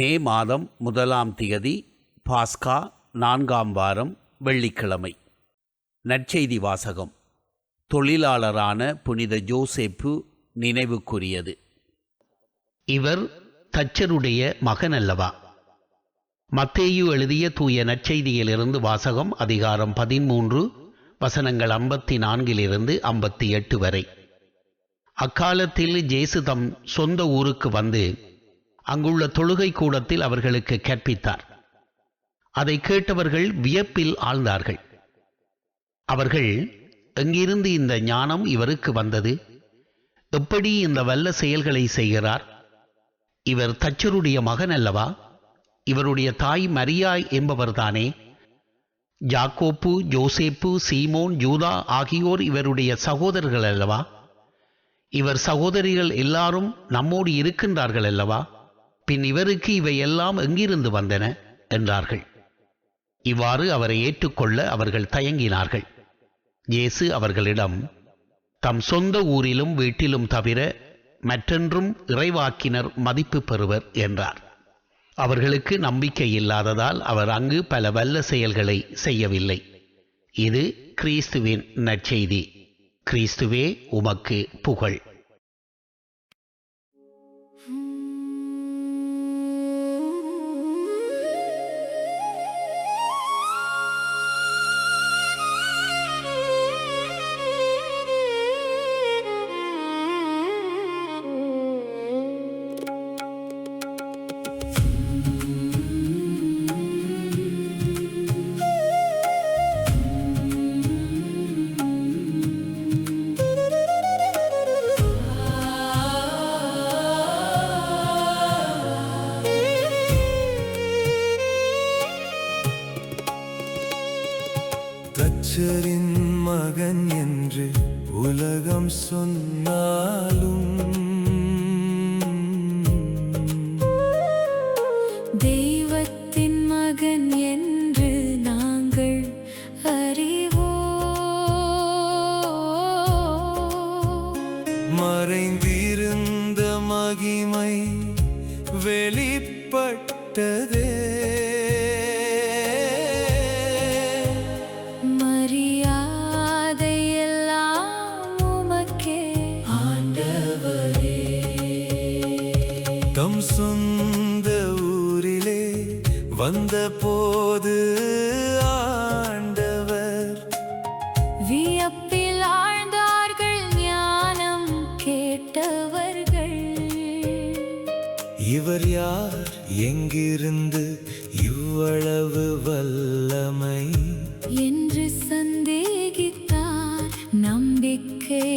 மே மாதம் 1ஆம் திகதி பாஸ்கா 4ஆம் வாரம் வெள்ளிக்கிழமை. நற்செய்தி வாசகம். தொழிலாளரான புனித ஜோசேப்பு நினைவுக்குரியது. இவர் தச்சருடைய மகன் அல்லவா? மத்தேயு எழுதிய தூய நற்செய்தியிலிருந்து வாசகம். அதிகாரம் 13 வசனங்கள் 54 58 வரை. அக்காலத்தில் இயேசு தம் சொந்த ஊருக்கு வந்து அங்குள்ள தொழுகை கூடத்தில் அவர்களுக்கு கற்பித்தார். அதை கேட்டவர்கள் வியப்பில் ஆழ்ந்தார்கள். அவர்கள், எங்கிருந்து இந்த ஞானம் இவருக்கு வந்தது? எப்படி இந்த வல்ல செயல்களை செய்கிறார்? இவர் தச்சருடைய மகன் அல்லவா? இவருடைய தாய் மரியா என்பவர்தானே? யாக்கோப்பு, ஜோசேப்பு, சீமோன், யூதா ஆகியோர் இவருடைய சகோதரர்கள் அல்லவா? இவர் சகோதரிகள் எல்லாரும் நம்மோடு இருக்கின்றார்கள் அல்லவா? பின் இவருக்கு இவை எல்லாம் எங்கிருந்து வந்தன என்றார்கள். இவ்வாறு அவரை ஏற்றுக்கொள்ள அவர்கள் தயங்கினார்கள். இயேசு அவர்களிடம், தம் சொந்த ஊரிலும் வீட்டிலும் தவிர மற்றென்றும் இறைவாக்கினர் மதிப்பு பெறுவர் என்றார். அவர்களுக்கு நம்பிக்கை இல்லாததால் அவர் அங்கு பல வல்ல செயல்களை செய்யவில்லை. இது கிறிஸ்துவின் நற்செய்தி. கிறிஸ்துவே உமக்கு புகழ். தச்சரின் மகன் என்று உலகம் சொன்னாலும் தெய்வத்தின் மகன் என்று நாங்கள் அறிவோம். மறைந்திருந்த மகிமை வெளிப்பட்டதே. தம் சொந்த ஊரிலே வந்த போது ஆண்டவர் வியப்பில் ஆழ்ந்தார்கள் ஞானம் கேட்டவர்கள். இவர் யார்? எங்கிருந்து இவ்வளவு வல்லமை என்று சந்தேகித்தார் நம்பிக்கை.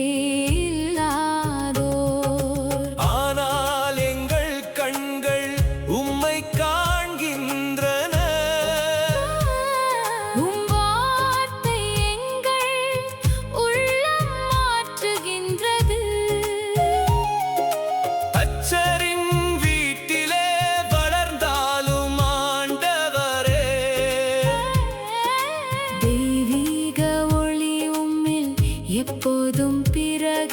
எப்போதும் பிரகாசித்ததே.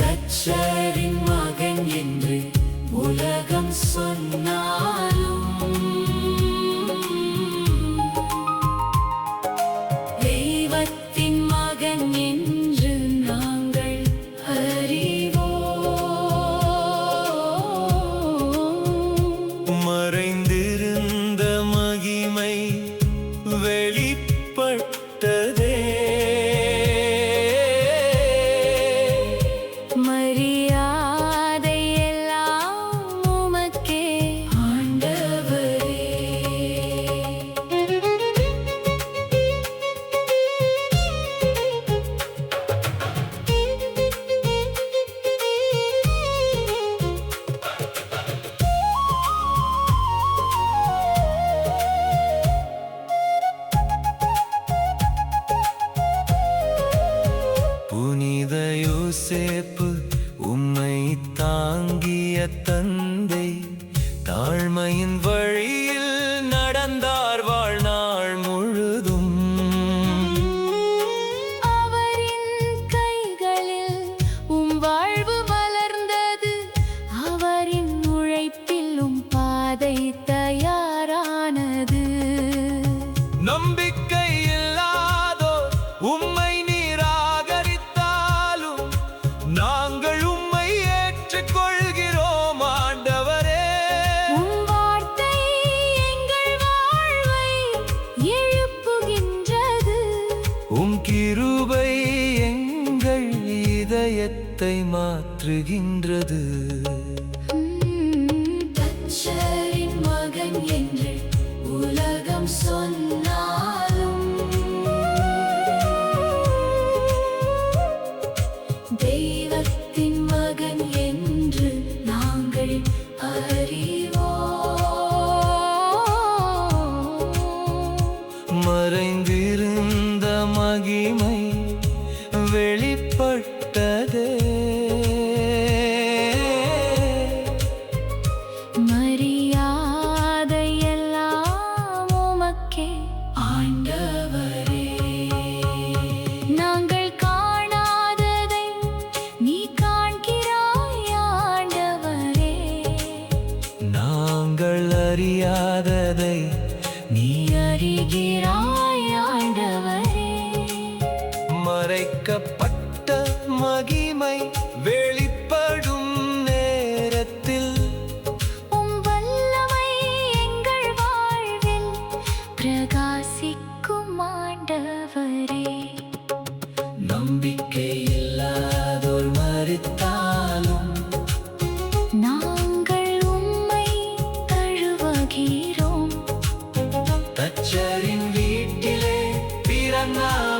தச்சரின் மகன் என்று உலகம் சொன்னாலும் தெய்வத்தின் மகன் என்று நாங்கள் அறிவோம். மறைந்திருந்த மகிமை வெளிப்பட்டதே. மரியாதை எல்லாம் உமக்கே ஆண்டவரே. புனித யோசேப்பு உம்மை தாங்கிய தந்தை, தாழ்மையின் வழியில் நடந்தார் வாழ்நாள் முழுதும். அவரின் கைகளில் வாழ்வு மலர்ந்தது. அவர் உலகத்தை மாற்றுகின்றது. தச்சரின் மகன் என்று உலகம் சொன்னாலும் தெய்வத்தின் மகன் என்று நாங்கள் அறிவோம். மறைந்திருந்த மகிமை வெளிப்பட்டதே. மரியாதை எல்லாம் உமக்கே ஆண்டவரே. நாங்கள் காணாததை நீ காண்கிறாய் ஆண்டவரே. நாங்கள் அறியாததை நீ அறிகிறாய் ஆண்டவரே. மறைக்கப்பட்ட மகிமை வெளிப்படும் நேரத்தில் உம் வல்லமை எங்கள் வாழ்வில் பிரகாசிக்கும் ஆண்டவரே. நம்பிக்கை இல்லாதோர் மரித்தாலும் நாங்கள் உம்மை தழுவுகிறோம். தச்சரின் வீட்டிலே பிறந்தார்